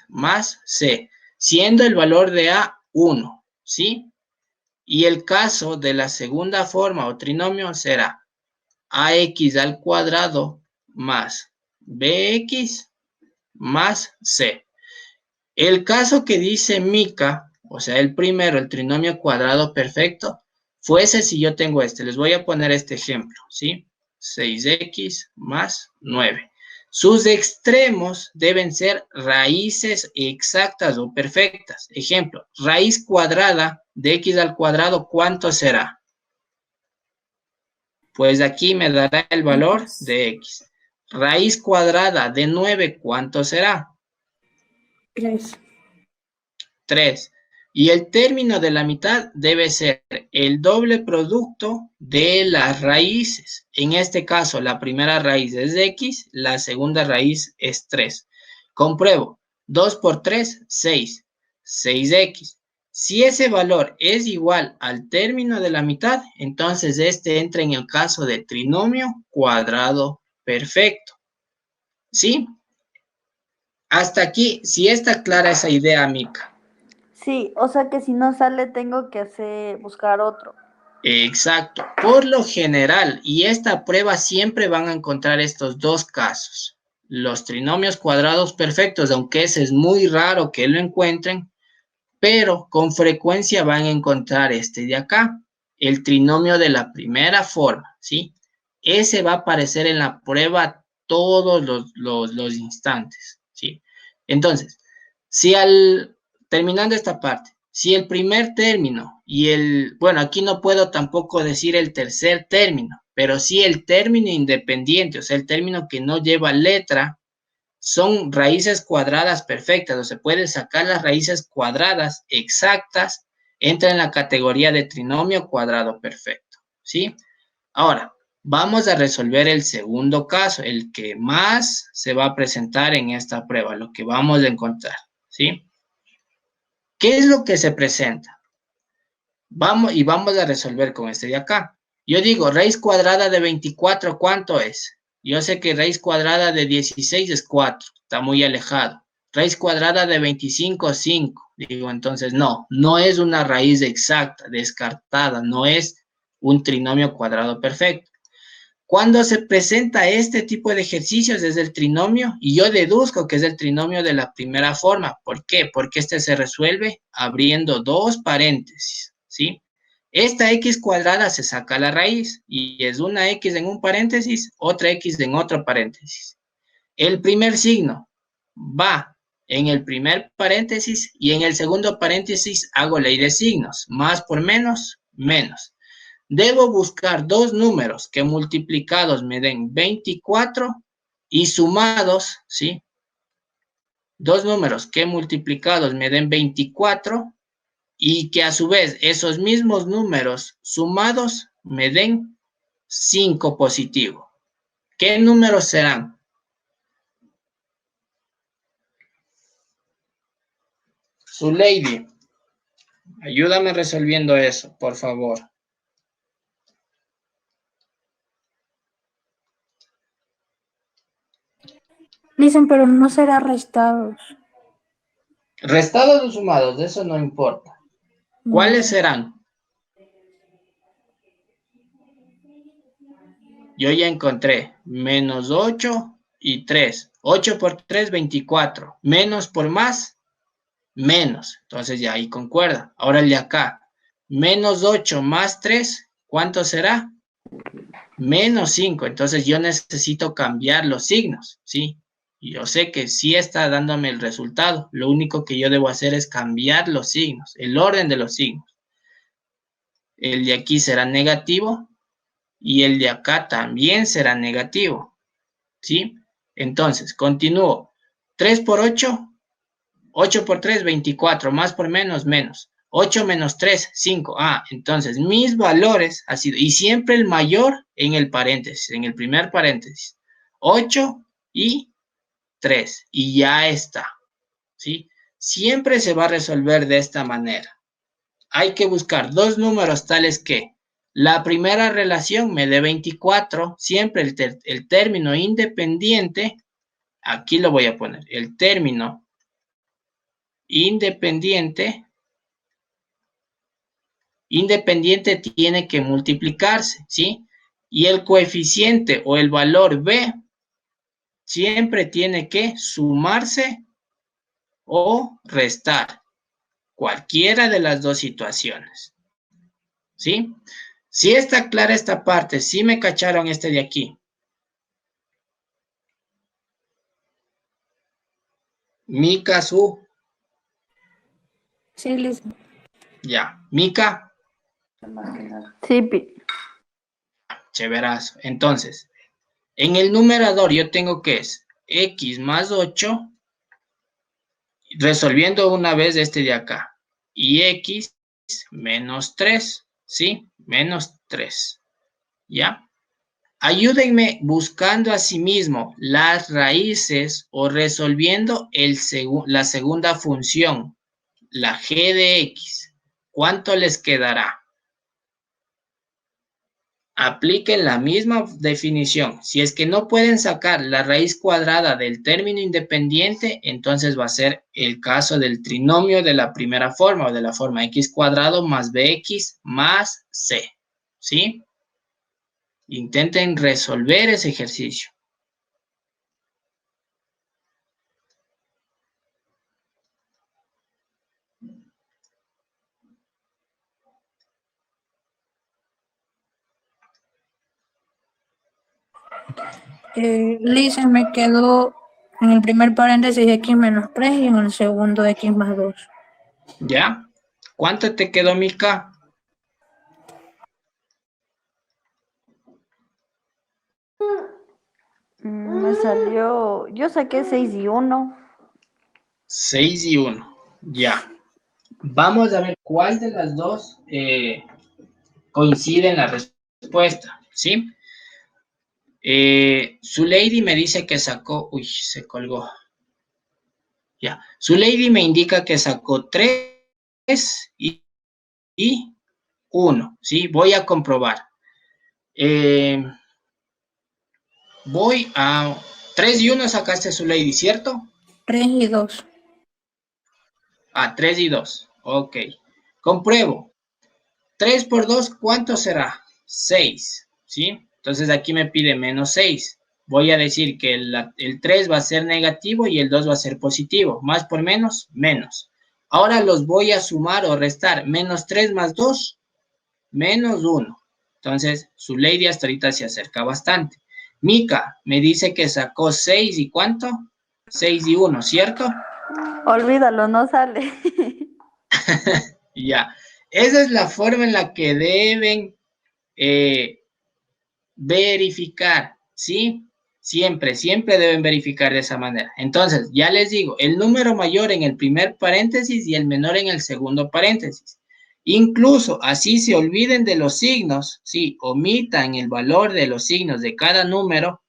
más c, siendo el valor de a 1, ¿sí? Y el caso de la segunda forma o trinomio será ax al cuadrado más bx más c. El caso que dice Mica, o sea, el primero, el trinomio cuadrado perfecto, fuese si yo tengo este. Les voy a poner este ejemplo, ¿sí? 6x más 9. Sus extremos deben ser raíces exactas o perfectas. Ejemplo, raíz cuadrada de x al cuadrado, ¿cuánto será? Pues aquí me dará el valor de x. Raíz cuadrada de 9, ¿cuánto será? 3. 3. Y el término de la mitad debe ser el doble producto de las raíces. En este caso, la primera raíz es x, la segunda raíz es 3. Compruebo. 2 por 3, 6. 6x. Si ese valor es igual al término de la mitad, entonces este entra en el caso de trinomio cuadrado perfecto. ¿Sí? Hasta aquí, si está clara esa idea, Mica. Sí, o sea que si no sale tengo que buscar otro. Exacto. Por lo general, y esta prueba siempre van a encontrar estos dos casos. Los trinomios cuadrados perfectos, aunque ese es muy raro que lo encuentren, pero con frecuencia van a encontrar este de acá, el trinomio de la primera forma, ¿sí? Ese va a aparecer en la prueba todos los instantes, ¿sí? Entonces, terminando esta parte, si el primer término bueno, aquí no puedo tampoco decir el tercer término, pero sí el término independiente, o sea, el término que no lleva letra, son raíces cuadradas perfectas, o se puede sacar las raíces cuadradas exactas, entra en la categoría de trinomio cuadrado perfecto, ¿sí? Ahora, vamos a resolver el segundo caso, el que más se va a presentar en esta prueba, lo que vamos a encontrar, ¿sí? ¿Qué es lo que se presenta? Vamos a resolver con este de acá. Yo digo, raíz cuadrada de 24, ¿cuánto es? Yo sé que raíz cuadrada de 16 es 4, está muy alejado. Raíz cuadrada de 25, 5. Digo, entonces no es una raíz exacta, descartada, no es un trinomio cuadrado perfecto. Cuando se presenta este tipo de ejercicios es el trinomio, y yo deduzco que es el trinomio de la primera forma. ¿Por qué? Porque este se resuelve abriendo dos paréntesis, ¿sí? Esta x cuadrada se saca la raíz, y es una x en un paréntesis, otra x en otro paréntesis. El primer signo va en el primer paréntesis, y en el segundo paréntesis hago ley de signos, más por menos, menos. Debo buscar dos números que multiplicados me den 24 y sumados, ¿sí? Dos números que multiplicados me den 24 y que a su vez esos mismos números sumados me den 5 positivo. ¿Qué números serán? Zuleidi, ayúdame resolviendo eso, por favor. Dicen, pero no será restados. Restados o sumados, de eso no importa. ¿Cuáles serán? Yo ya encontré menos 8 y 3. 8 por 3, 24. Menos por más, menos. Entonces ya ahí concuerda. Ahora el de acá. Menos 8 más 3, ¿cuánto será? Menos 5. Entonces yo necesito cambiar los signos, ¿sí? Y yo sé que sí está dándome el resultado. Lo único que yo debo hacer es cambiar los signos, el orden de los signos. El de aquí será negativo y el de acá también será negativo, ¿sí? Entonces, continúo. 3 por 8, 8 por 3, 24, más por menos, menos. 8 menos 3, 5. Ah, entonces mis valores ha sido, y siempre el mayor en el paréntesis, en el primer paréntesis. 8 y 3, y ya está, ¿sí? Siempre se va a resolver de esta manera. Hay que buscar dos números tales que la primera relación me dé 24, siempre el término independiente, aquí lo voy a poner, el término independiente tiene que multiplicarse, ¿sí? Y el coeficiente o el valor b siempre tiene que sumarse o restar, cualquiera de las dos situaciones, ¿sí? Si está clara esta parte, si me cacharon este de aquí. Mica, su. Sí, listo. Ya. Mica, Sí, Pi. chéverazo. Entonces, en el numerador yo tengo que es x más 8, resolviendo una vez este de acá. y x menos 3, ¿sí? Menos 3, ¿ya? Ayúdenme buscando asimismo las raíces o resolviendo la segunda función, la g de x. ¿Cuánto les quedará? Apliquen la misma definición. Si es que no pueden sacar la raíz cuadrada del término independiente, entonces va a ser el caso del trinomio de la primera forma o de la forma x cuadrado más bx más c, ¿sí? Intenten resolver ese ejercicio. Lisa, me quedó en el primer paréntesis x menos 3 y en el segundo x más 2. ¿Ya? ¿Cuánto te quedó, Mica? Me salió, yo saqué 6 y 1. 6 y 1. Ya. Vamos a ver cuál de las dos coincide en la respuesta, ¿sí? Su lady me dice que sacó, uy, se colgó. Ya. Su lady me indica que sacó 3 y 1, ¿sí? Voy a comprobar. Voy a 3 y 1 sacaste su lady, ¿cierto? 3 y 2. 3 y 2. Ok. Compruebo. 3 por 2, ¿cuánto será? 6, ¿sí? Entonces aquí me pide menos 6. Voy a decir que el 3 va a ser negativo y el 2 va a ser positivo. Más por menos, menos. Ahora los voy a sumar o restar. Menos 3 más 2, menos 1. Entonces, su lady hasta ahorita se acerca bastante. Mica me dice que sacó 6 y ¿cuánto? 6 y 1, ¿cierto? Olvídalo, no sale. Ya. Esa es la forma en la que deben verificar, ¿sí? Siempre, siempre deben verificar de esa manera. Entonces, ya les digo, el número mayor en el primer paréntesis y el menor en el segundo paréntesis. Incluso así se olviden de los signos, ¿sí? Omitan el valor de los signos de cada número.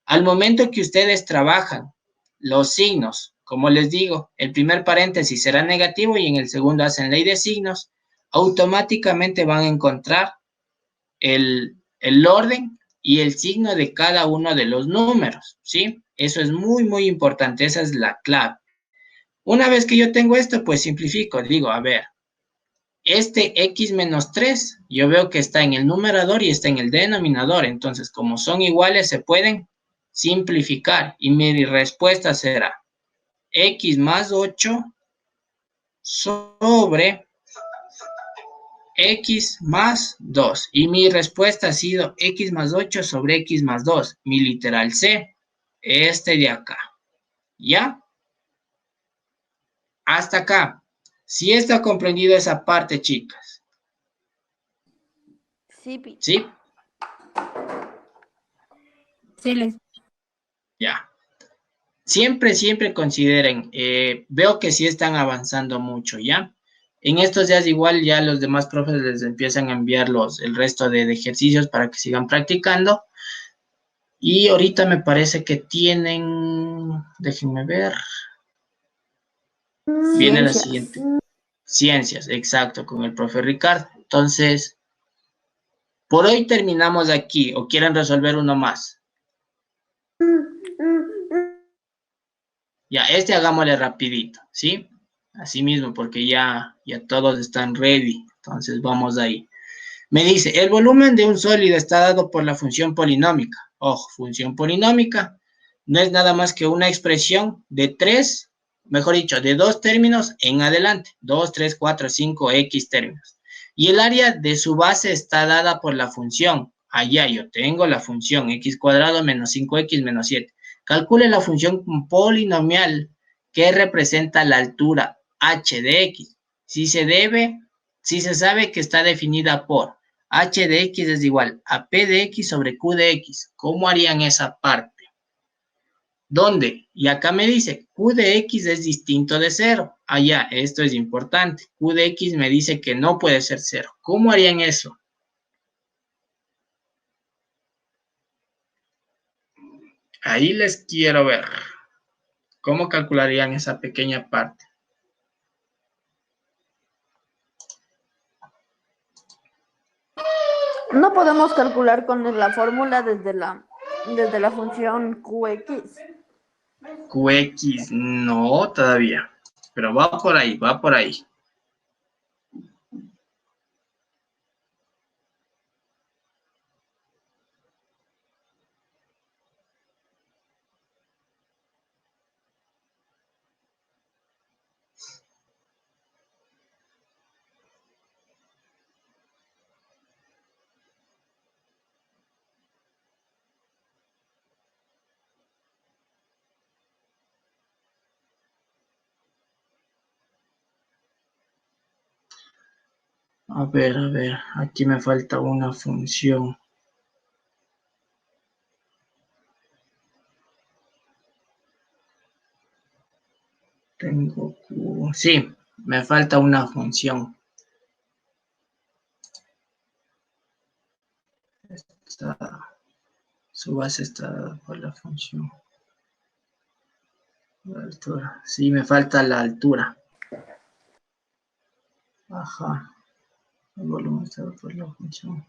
Al momento que ustedes trabajan los signos, como les digo, el primer paréntesis será negativo y en el segundo hacen ley de signos, automáticamente van a encontrar el orden y el signo de cada uno de los números, ¿sí? Eso es muy, muy importante, esa es la clave. Una vez que yo tengo esto, pues simplifico, digo, a ver, este x menos 3, yo veo que está en el numerador y está en el denominador, entonces como son iguales se pueden simplificar y mi respuesta será x más 8 sobre x más 2. Y mi respuesta ha sido x más 8 sobre x más 2. Mi literal C, este de acá. ¿Ya? Hasta acá. Si está comprendido esa parte, chicas. Sí, Pi. ¿Sí? Sí, Lisa. Ya. Siempre, siempre consideren, veo que sí están avanzando mucho, ¿ya? En estos días igual ya los demás profes les empiezan a enviar el resto de ejercicios para que sigan practicando. Y ahorita me parece que tienen, déjenme ver, viene la Ciencias. siguiente. Ciencias, exacto, con el profe Ricardo. Entonces, por hoy terminamos aquí, o quieren resolver uno más. Ya, hagámosle rapidito, ¿sí? Así mismo, porque ya todos están ready. Entonces, vamos ahí. Me dice, el volumen de un sólido está dado por la función polinómica. Ojo, función polinómica no es nada más que una expresión de 3, mejor dicho, de 2 términos en adelante. 2, 3, 4, 5, X términos. Y el área de su base está dada por la función. Allá yo tengo la función x cuadrado menos 5x menos 7. Calcule la función polinomial que representa la altura h de x. Si se sabe que está definida por h de x es igual a p de x sobre q de x. ¿Cómo harían esa parte? ¿Dónde? Y acá me dice, Q de X es distinto de 0. Ah, ya, esto es importante. Q de X me dice que no puede ser 0. ¿Cómo harían eso? Ahí les quiero ver. ¿Cómo calcularían esa pequeña parte? No podemos calcular con la fórmula desde la función Qx. QX, no, todavía. Pero va por ahí, va por ahí. A ver, aquí me falta una función. Tengo Q. Sí, me falta una función. Su base está dada por la función. La altura. Sí, me falta la altura. Ajá. El volumen está dado por la función.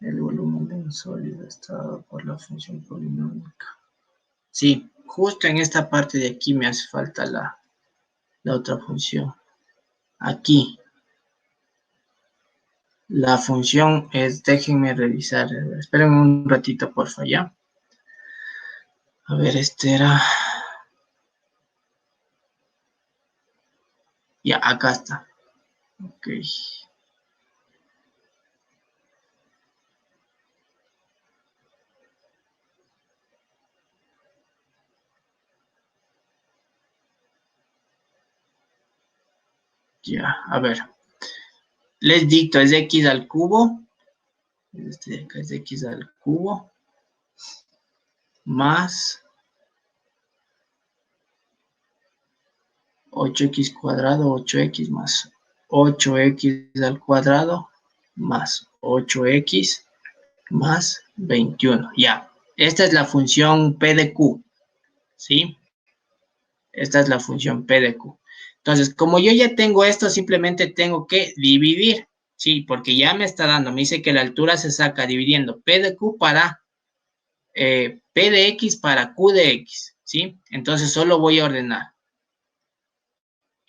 El volumen de un sólido está dado por la función polinómica. Sí, justo en esta parte de aquí me hace falta la otra función. Aquí. La función es, déjenme revisar. Esperen un ratito, por favor, ¿ya? A ver, este era. Ya, acá está. Ok. Ya, a ver. Les dicto, es x al cubo. Este de acá es x al cubo. Más 8x cuadrado, 8x más 8x al cuadrado más 8x más 21. Ya, esta es la función P de Q, ¿sí? Esta es la función P de Q. Entonces, como yo ya tengo esto, simplemente tengo que dividir, ¿sí? Porque ya me está dando, me dice que la altura se saca dividiendo P de Q para P de X para Q de X, ¿sí? Entonces, solo voy a ordenar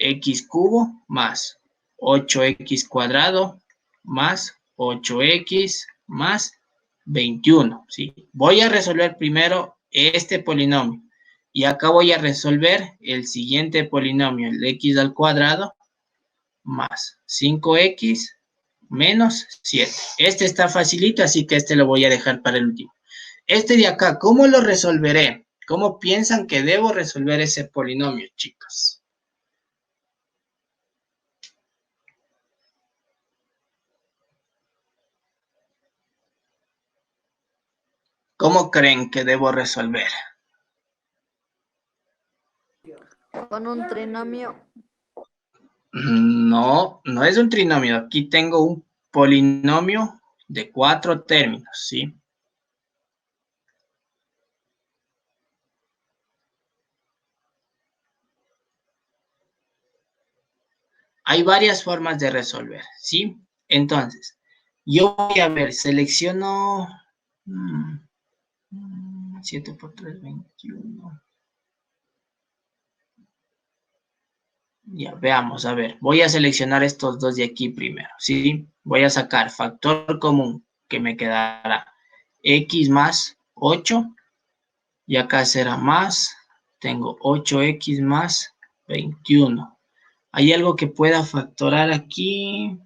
X cubo más 8X cuadrado más 8X más 21, ¿sí? Voy a resolver primero este polinomio y acá voy a resolver el siguiente polinomio, el X al cuadrado más 5X menos 7. Este está facilito, así que este lo voy a dejar para el último. Este de acá, ¿cómo lo resolveré? ¿Cómo piensan que debo resolver ese polinomio, chicos? ¿Cómo creen que debo resolver? Con un trinomio. No, no es un trinomio. Aquí tengo un polinomio de 4 términos, ¿sí? Hay varias formas de resolver, ¿sí? Entonces, yo voy a ver, selecciono 7 por 3, 21. Ya, veamos, a ver, voy a seleccionar estos dos de aquí primero, ¿sí? Voy a sacar factor común, que me quedará x más 8, y acá será más, tengo 8x más 21. ¿Hay algo que pueda factorar aquí?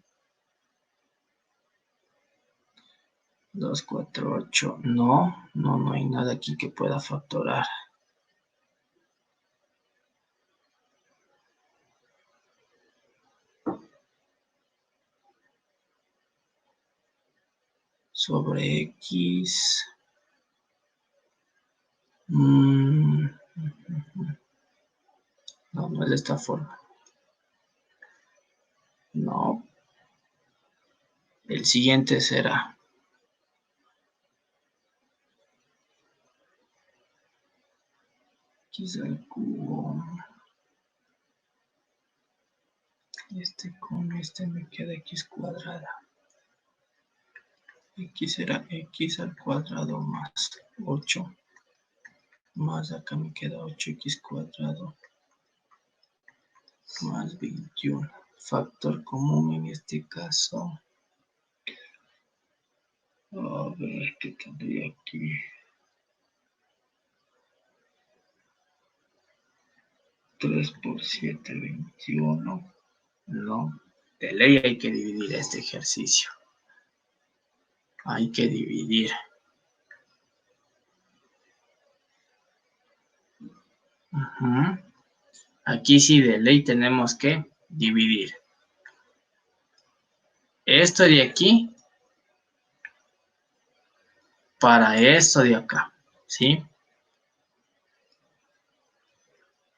2, 4, 8, no hay nada aquí que pueda factorar. sobre X. No, no es de esta forma. No. El siguiente será X al cubo. Este con este me queda X cuadrada. X será X al cuadrado más 8. Más acá me queda 8X cuadrado más 21. Factor común en este caso. A ver, ¿qué tendría aquí? 3 por 7, 21. No, de ley hay que dividir este ejercicio. Hay que dividir. Aquí sí de ley tenemos que dividir. Esto de aquí para esto de acá, ¿sí?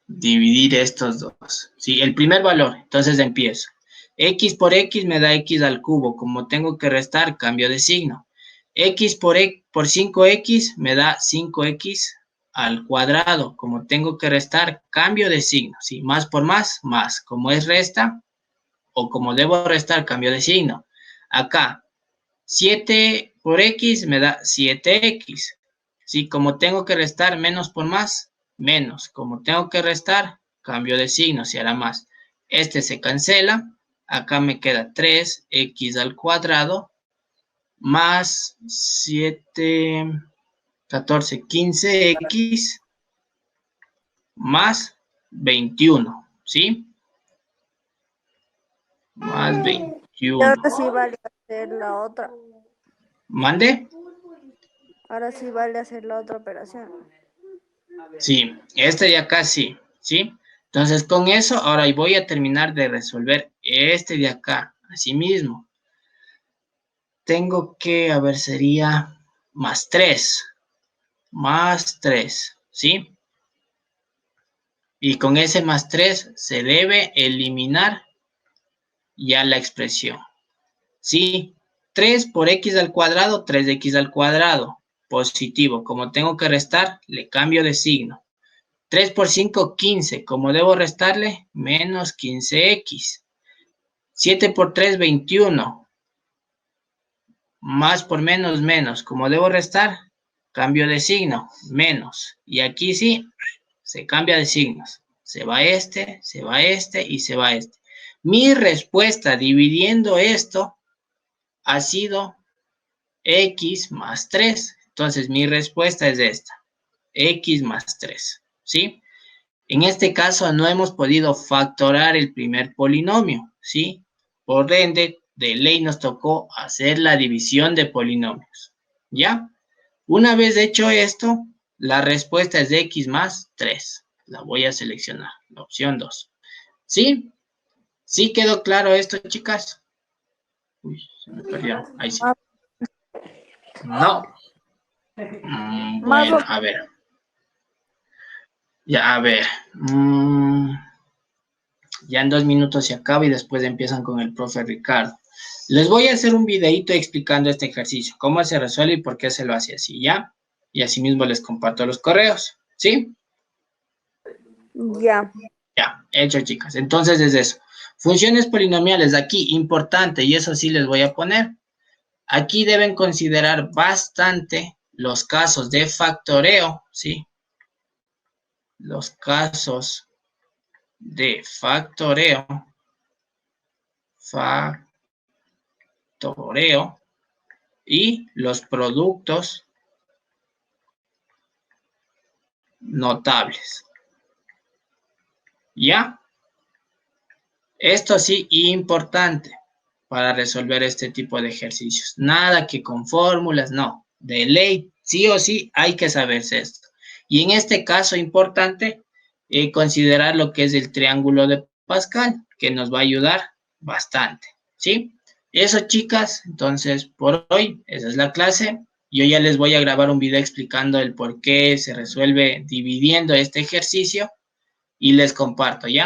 Dividir estos dos. Sí, el primer valor, entonces empiezo. X por X me da X al cubo. Como tengo que restar, cambio de signo. X por 5X me da 5X al cuadrado. Como tengo que restar, cambio de signo. Sí, más por más, más. Como es resta, o como debo restar, cambio de signo. Acá, 7 por X me da 7X. Sí, como tengo que restar menos por más, menos. Como tengo que restar, cambio de signo, se hará más. Este se cancela. Acá me queda 3X al cuadrado más 7, 14, 15X más 21, ¿sí? Más Y 21. ahora sí vale hacer la otra. ¿Mande? Ahora sí vale hacer la otra operación. Sí, este de acá sí, ¿sí? Entonces, con eso, ahora voy a terminar de resolver este de acá. Así mismo. Tengo que, a ver, sería más 3. Más 3, ¿sí? Y con ese más 3 se debe eliminar ya la expresión. ¿Sí? 3 por X al cuadrado, 3X al cuadrado. Positivo. Como tengo que restar, le cambio de signo. 3 por 5, 15. Como debo restarle, menos 15X. 7 por 3, 21. Más por menos, menos. Como debo restar, cambio de signo, menos. Y aquí sí, se cambia de signos. Se va este y se va este. Mi respuesta dividiendo esto ha sido X más 3. Entonces, mi respuesta es esta. X más 3. ¿Sí? En este caso no hemos podido factorar el primer polinomio, ¿sí? Por ende, de ley nos tocó hacer la división de polinomios, ¿ya? Una vez hecho esto, la respuesta es de X más 3. La voy a seleccionar, la opción 2. ¿Sí? ¿Sí quedó claro esto, chicas? Uy, se me perdió. Ahí sí. No. Más Bueno, a ver. Ya, a ver. Ya en 2 minutos se acaba y después empiezan con el profe Ricardo. Les voy a hacer un videito explicando este ejercicio, cómo se resuelve y por qué se lo hace así, ¿ya? Y asimismo les comparto los correos, ¿sí? ya. Ya, hecho, chicas. Entonces es eso. Funciones polinomiales, aquí, importante, y eso sí les voy a poner. Aquí deben considerar bastante los casos de factoreo, ¿sí? Los casos de factoreo, y los productos notables. ¿Ya? Esto sí, importante para resolver este tipo de ejercicios. Nada que con fórmulas, no. De ley, sí o sí, hay que saberse esto. Y en este caso, importante, considerar lo que es el triángulo de Pascal, que nos va a ayudar bastante, ¿sí? Eso, chicas, entonces por hoy, esa es la clase. Yo ya les voy a grabar un video explicando el por qué se resuelve dividiendo este ejercicio y les comparto, ¿ya?